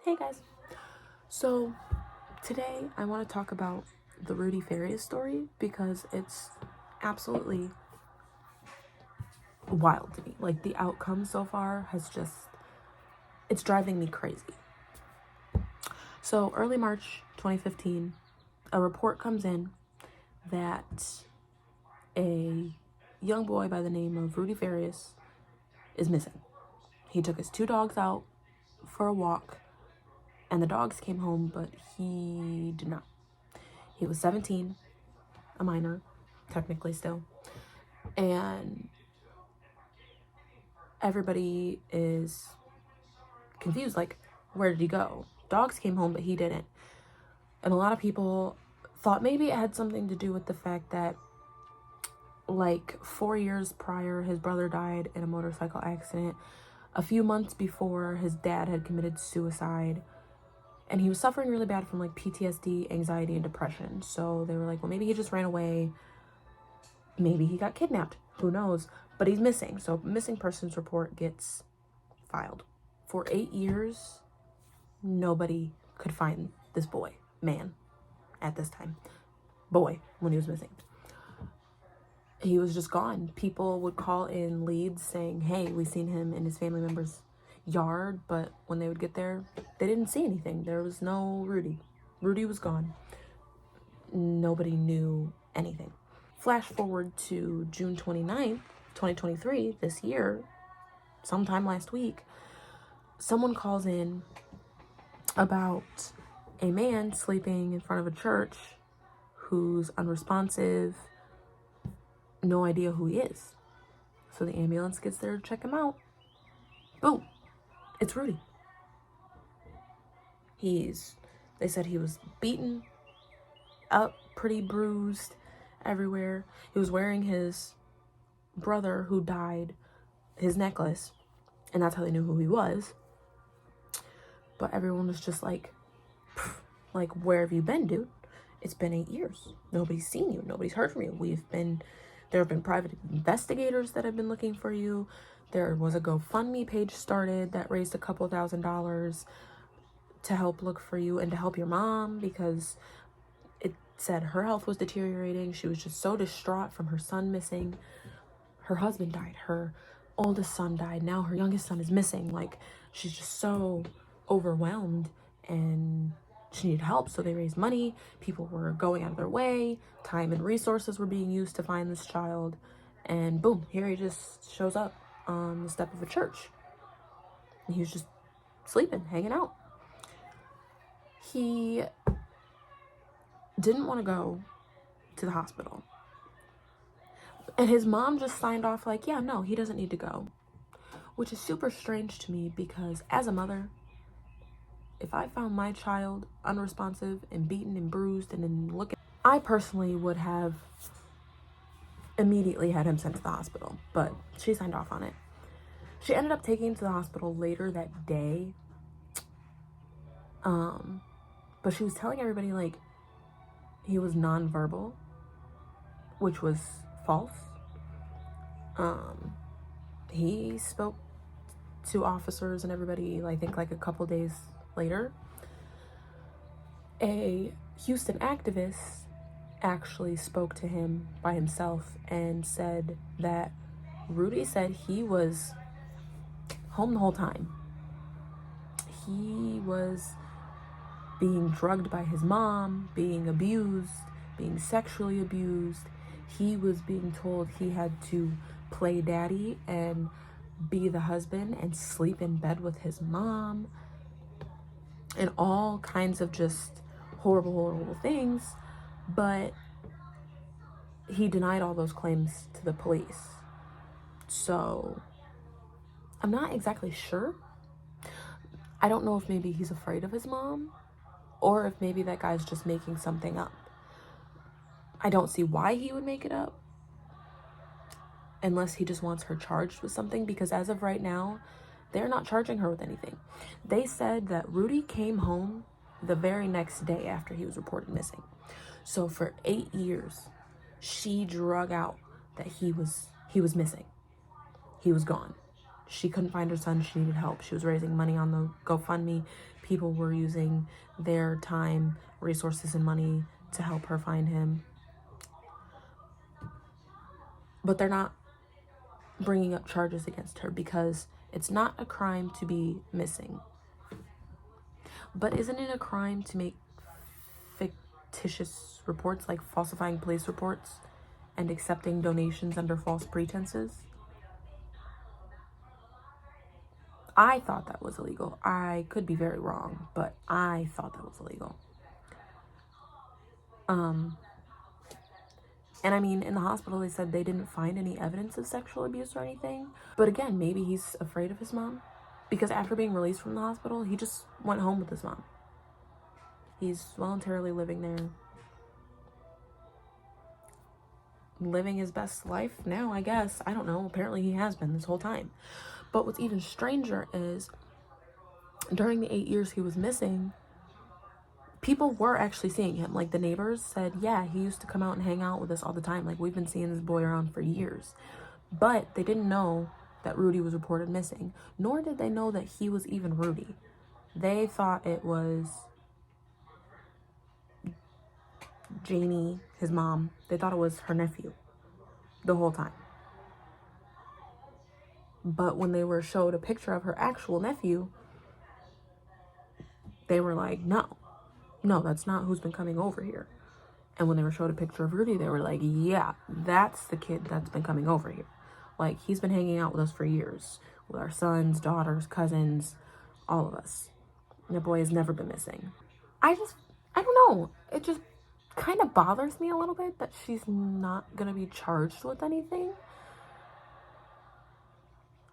Hey guys. So today I want to talk about the Rudy Farius story because it's absolutely wild to me. Like, the outcome so far it's driving me crazy. So early March 2015, a report comes in that a young boy by the name of Rudy Farius is missing. He took his two dogs out for a walk and the dogs came home, but he did not. He was 17, a minor, technically still. And everybody is confused, like, where did he go? Dogs came home, but he didn't. And a lot of people thought maybe it had something to do with the fact that, like, 4 years prior, his brother died in a motorcycle accident. A few months before, his dad had committed suicide. And he was suffering really bad from, like, PTSD, anxiety, and depression. So they were like, well, maybe he just ran away. Maybe he got kidnapped. Who knows? But he's missing. So missing persons report gets filed. For 8 years, nobody could find this man, at this time. Boy, when he was missing. He was just gone. People would call in leads saying, hey, we seen him in his family member's yard, but when they would get there, they didn't see anything. There was no Rudy. Rudy was gone. Nobody knew anything. Flash forward to June 29th, 2023, this year, sometime last week, someone calls in about a man sleeping in front of a church who's unresponsive, no idea who he is. So the ambulance gets there to check him out. Boom, it's Rudy. They said he was beaten up, pretty bruised everywhere. He was wearing his brother who died, his necklace, and that's how they knew who he was. But everyone was just like, where have you been, dude? It's been 8 years. Nobody's seen you. Nobody's heard from you. There have been private investigators that have been looking for you. There was a GoFundMe page started that raised a couple $1,000s to help look for you and to help your mom, because it said her health was deteriorating. She was just so distraught from her son missing. Her husband died. Her oldest son died. Now her youngest son is missing. Like, she's just so overwhelmed and she needed help. So they raised money. People were going out of their way. Time and resources were being used to find this child. And boom, here he just shows up on the step of a church. And he was just sleeping, hanging out. He didn't want to go to the hospital. And his mom just signed off like, yeah, no, he doesn't need to go. Which is super strange to me, because as a mother, if I found my child unresponsive and beaten and bruised and then I personally would have immediately had him sent to the hospital, but she signed off on it. She ended up taking him to the hospital later that day. But she was telling everybody, like, he was nonverbal, which was false. He spoke to officers and everybody, I think, like a couple days later. A Houston activist actually spoke to him by himself and said that Rudy said he was home the whole time. He was being drugged by his mom, being abused, being sexually abused. He was being told he had to play daddy and be the husband and sleep in bed with his mom, and all kinds of just horrible things. But he denied all those claims to the police. So I'm not exactly sure. I don't know if maybe he's afraid of his mom, or if maybe that guy's just making something up. I don't see why he would make it up, unless he just wants her charged with something, because as of right now, they're not charging her with anything. They said that Rudy came home the very next day after he was reported missing. So for 8 years, she drug out that he was missing. He was gone. She couldn't find her son. She needed help. She was raising money on the GoFundMe. people were using their time, resources, and money to help her find him. But they're not bringing up charges against her because it's not a crime to be missing. But isn't it a crime to make fictitious reports, like falsifying police reports and accepting donations under false pretenses? I thought that was illegal. I could be very wrong, but I thought that was illegal. And I mean, in the hospital, they said they didn't find any evidence of sexual abuse or anything. But again, maybe he's afraid of his mom. Because after being released from the hospital, he just went home with his mom. He's voluntarily living there. Living his best life now, I guess. I don't know. Apparently he has been this whole time. But what's even stranger is during the 8 years he was missing, people were actually seeing him. Like, the neighbors said, yeah, he used to come out and hang out with us all the time. Like, we've been seeing this boy around for years. But they didn't know that Rudy was reported missing, nor did they know that he was even Rudy. They thought it was Janie, his mom. They thought it was her nephew the whole time. But when they were showed a picture of her actual nephew, they were like, no, that's not who's been coming over here. And when they were showed a picture of Rudy, they were like, yeah, that's the kid that's been coming over here. Like, he's been hanging out with us for years, with our sons, daughters, cousins, all of us. And the boy has never been missing. I don't know. It just kind of bothers me a little bit that she's not going to be charged with anything.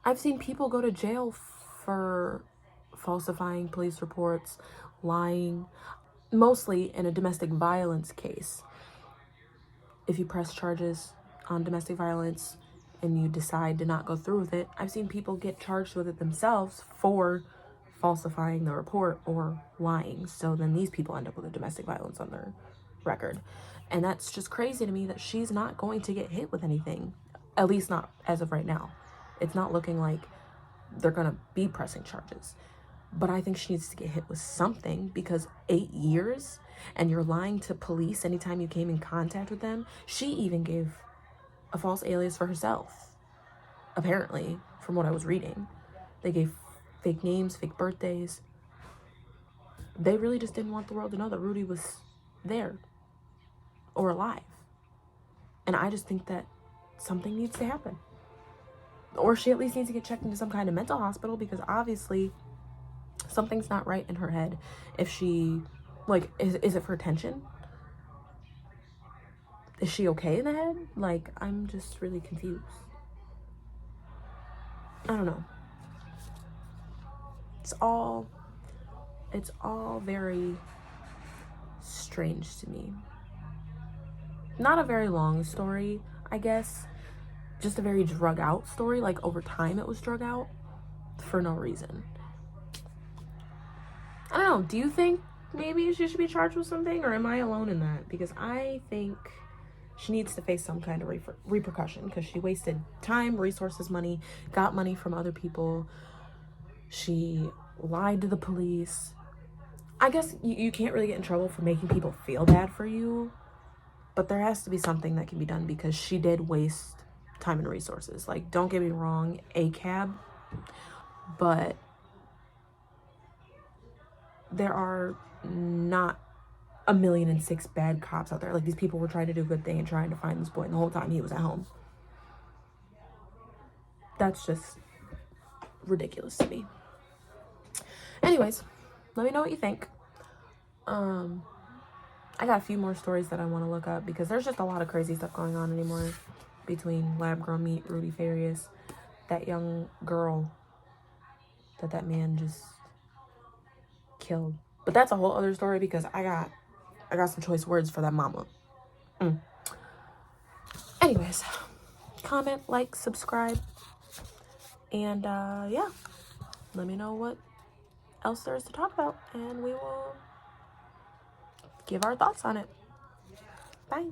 I've seen people go to jail for falsifying police reports, lying, mostly in a domestic violence case. If you press charges on domestic violence and you decide to not go through with it, I've seen people get charged with it themselves for falsifying the report or lying. So then these people end up with a domestic violence on their record. And that's just crazy to me that she's not going to get hit with anything, at least not as of right now. It's not looking like they're going to be pressing charges. But I think she needs to get hit with something, because 8 years and you're lying to police anytime you came in contact with them. She even gave a false alias for herself, apparently, from what I was reading. They gave fake names, fake birthdays. They really just didn't want the world to know that Rudy was there or alive. And I just think that something needs to happen. Or she at least needs to get checked into some kind of mental hospital, because obviously something's not right in her head. If she, like, is it for attention? Is she okay in the head? Like, I'm just really confused. I don't know. It's all very strange to me. Not a very long story, I guess. Just a very drug out story. Like, over time it was drug out for no reason. I don't know. Do you think maybe she should be charged with something, or am I alone in that? Because I think she needs to face some kind of repercussion, because she wasted time, resources, money, got money from other people. She lied to the police. I guess you can't really get in trouble for making people feel bad for you, but there has to be something that can be done, because she did waste time and resources. Like, don't get me wrong, a cab, but there are not 1,000,006 bad cops out there. Like, these people were trying to do a good thing and trying to find this boy, and the whole time he was at home. That's just ridiculous to me. Anyways, let me know what you think. I got a few more stories that I want to look up, because there's just a lot of crazy stuff going on anymore between Lab Girl Meat, Rudy Farius, that young girl that man just killed. But that's a whole other story, because I got some choice words for that mama. Anyways, comment, like, subscribe, and yeah, let me know what else there is to talk about, and we will give our thoughts on it. Bye.